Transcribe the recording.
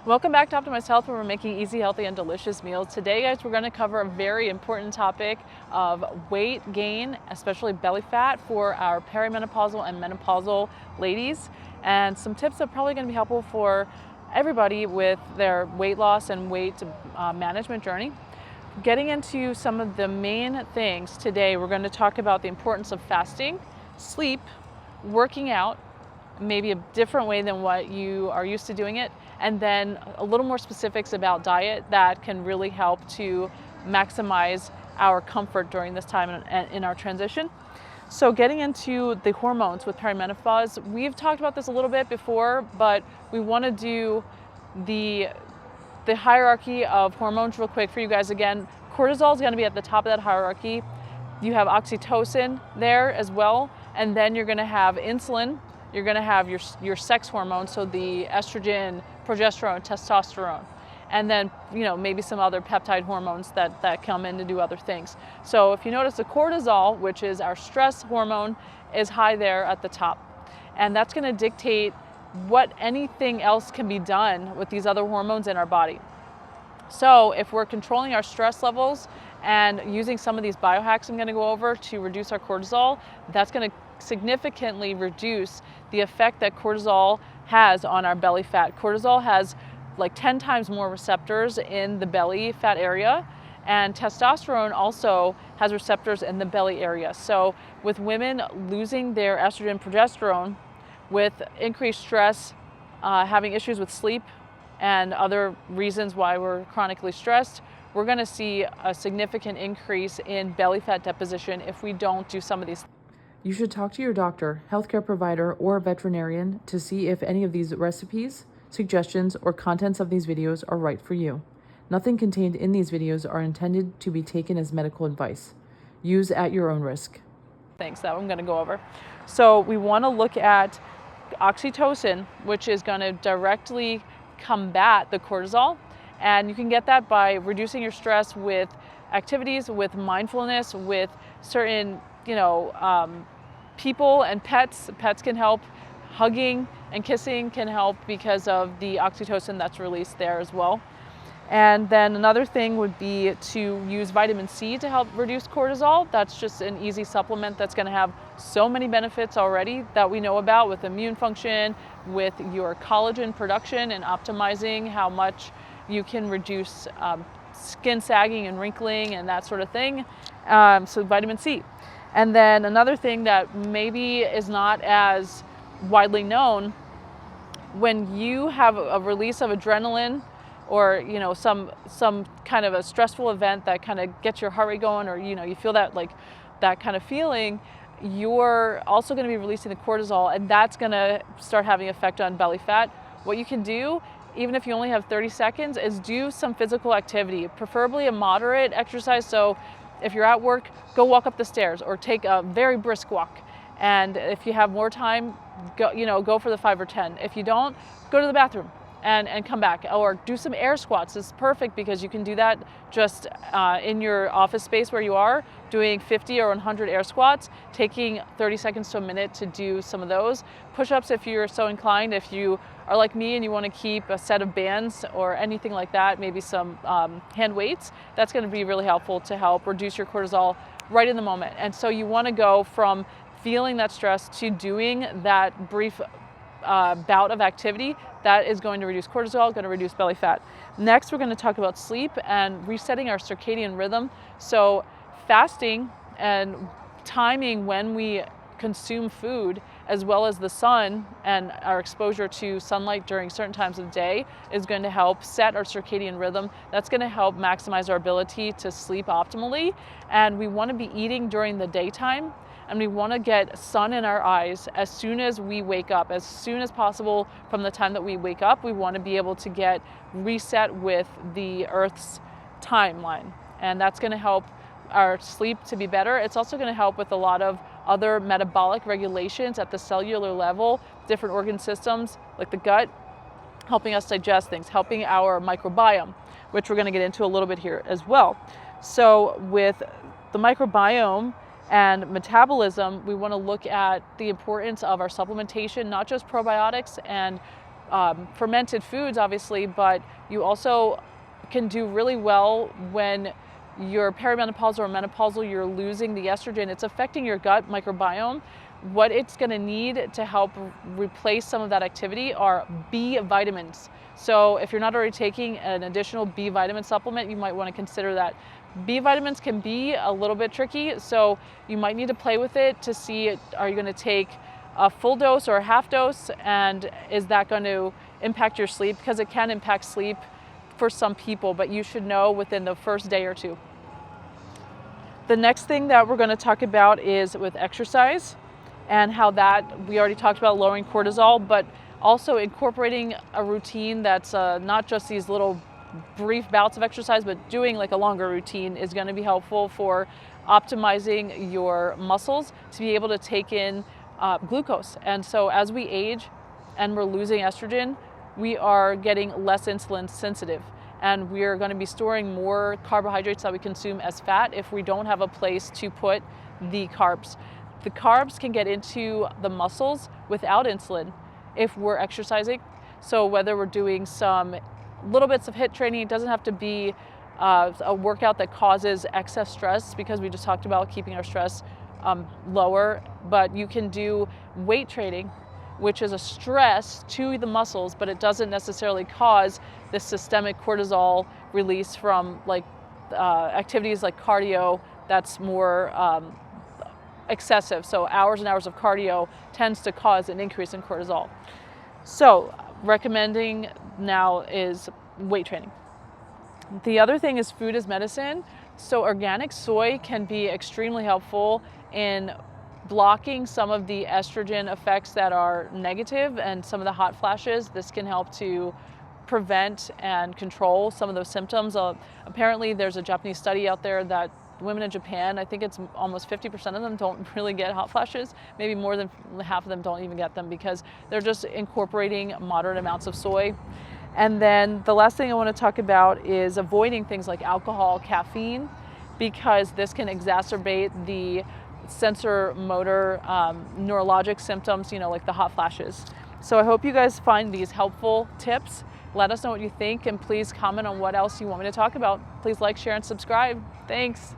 Welcome back to Optimized Health, where we're making easy, healthy, and delicious meals. Today, guys, we're going to cover a very important topic of weight gain, especially belly fat for our perimenopausal and menopausal ladies, and some tips that are probably going to be helpful for everybody with their weight loss and weight management journey. Getting into some of the main things today, we're going to talk about the importance of fasting, sleep, working out, maybe a different way than what you are used to doing it, and then a little more specifics about diet that can really help to maximize our comfort during this time in our transition. So getting into the hormones with perimenopause, we've talked about this a little bit before, but we want to do the hierarchy of hormones real quick for you guys again. Cortisol is going to be at the top of that hierarchy. You have oxytocin there as well, and then you're going to have insulin. You're going to have your sex hormones, so the estrogen, progesterone, testosterone, and then maybe some other peptide hormones that come in to do other things. So if you notice, the cortisol, which is our stress hormone, is high there at the top, and that's going to dictate what anything else can be done with these other hormones in our body. So if we're controlling our stress levels and using some of these biohacks I'm going to go over to reduce our cortisol, that's going to significantly reduce the effect that cortisol has on our belly fat. Cortisol has like 10 times more receptors in the belly fat area, and testosterone also has receptors in the belly area. So with women losing their estrogen, progesterone, with increased stress, having issues with sleep, and other reasons why we're chronically stressed, we're going to see a significant increase in belly fat deposition if we don't do some of these. You should talk to your doctor, healthcare provider, or veterinarian to see if any of these recipes, suggestions, or contents of these videos are right for you. Nothing contained in these videos are intended to be taken as medical advice. Use at your own risk. Things that I'm going to go over. So we want to look at oxytocin, which is going to directly combat the cortisol, and you can get that by reducing your stress with activities, with mindfulness, with certain people and pets. Pets can help. Hugging and kissing can help because of the oxytocin that's released there as well. And then another thing would be to use vitamin C to help reduce cortisol. That's just an easy supplement that's going to have so many benefits already that we know about, with immune function, with your collagen production, and optimizing how much you can reduce skin sagging and wrinkling and that sort of thing. So vitamin C. And then another thing that maybe is not as widely known, when you have a release of adrenaline or some kind of a stressful event that kind of gets your heart rate going, or you feel that kind of feeling, you're also going to be releasing the cortisol, and that's going to start having an effect on belly fat. What you can do, even if you only have 30 seconds, is do some physical activity, preferably a moderate exercise. So if you're at work, go walk up the stairs or take a very brisk walk. And if you have more time, go for the 5 or 10. If you don't, go to the bathroom and come back, or do some air squats. It's perfect because you can do that just in your office space where you are, doing 50 or 100 air squats, taking 30 seconds to a minute to do some of those. Push-ups if you're so inclined. If you are like me and you want to keep a set of bands or anything like that, maybe some hand weights, that's going to be really helpful to help reduce your cortisol right in the moment. And so you want to go from feeling that stress to doing that brief bout of activity that is going to reduce cortisol, going to reduce belly fat. Next, we're going to talk about sleep and resetting our circadian rhythm. So fasting and timing when we consume food, as well as the sun and our exposure to sunlight during certain times of the day, is going to help set our circadian rhythm. That's going to help maximize our ability to sleep optimally. And we want to be eating during the daytime, and we want to get sun in our eyes as soon as we wake up. As soon as possible from the time that we wake up, we want to be able to get reset with the Earth's timeline. And that's going to help our sleep to be better. It's also going to help with a lot of other metabolic regulations at the cellular level, different organ systems like the gut, helping us digest things, helping our microbiome, which we're going to get into a little bit here as well. So with the microbiome and metabolism, we want to look at the importance of our supplementation, not just probiotics and fermented foods, obviously, but you also can do really well when you're perimenopausal or menopausal, you're losing the estrogen. It's affecting your gut microbiome. What it's going to need to help replace some of that activity are B vitamins. So if you're not already taking an additional B vitamin supplement, you might want to consider that. B vitamins can be a little bit tricky, so you might need to play with it to see, are you going to take a full dose or a half dose, and is that going to impact your sleep? Because it can impact sleep for some people, but you should know within the first day or two. The next thing that we're going to talk about is with exercise, and how that, we already talked about lowering cortisol, but also incorporating a routine that's not just these little brief bouts of exercise, but doing like a longer routine is going to be helpful for optimizing your muscles to be able to take in glucose. And so as we age and we're losing estrogen, we are getting less insulin sensitive, and we're going to be storing more carbohydrates that we consume as fat if we don't have a place to put the carbs. The carbs can get into the muscles without insulin if we're exercising. So whether we're doing some little bits of HIIT training, it doesn't have to be a workout that causes excess stress, because we just talked about keeping our stress lower, but you can do weight training, which is a stress to the muscles, but it doesn't necessarily cause the systemic cortisol release from like activities like cardio that's more excessive. So hours and hours of cardio tends to cause an increase in cortisol. So recommending now is weight training. The other thing is food as medicine. So organic soy can be extremely helpful in blocking some of the estrogen effects that are negative and some of the hot flashes. This can help to prevent and control some of those symptoms. Apparently there's a Japanese study out there that women in Japan, I think it's almost 50% of them don't really get hot flashes. Maybe more than half of them don't even get them, because they're just incorporating moderate amounts of soy. And then the last thing I want to talk about is avoiding things like alcohol, caffeine, because this can exacerbate the sensor motor neurologic symptoms, like the hot flashes. So I hope you guys find these helpful tips. Let us know what you think, and please comment on what else you want me to talk about. Please like, share, and subscribe. Thanks.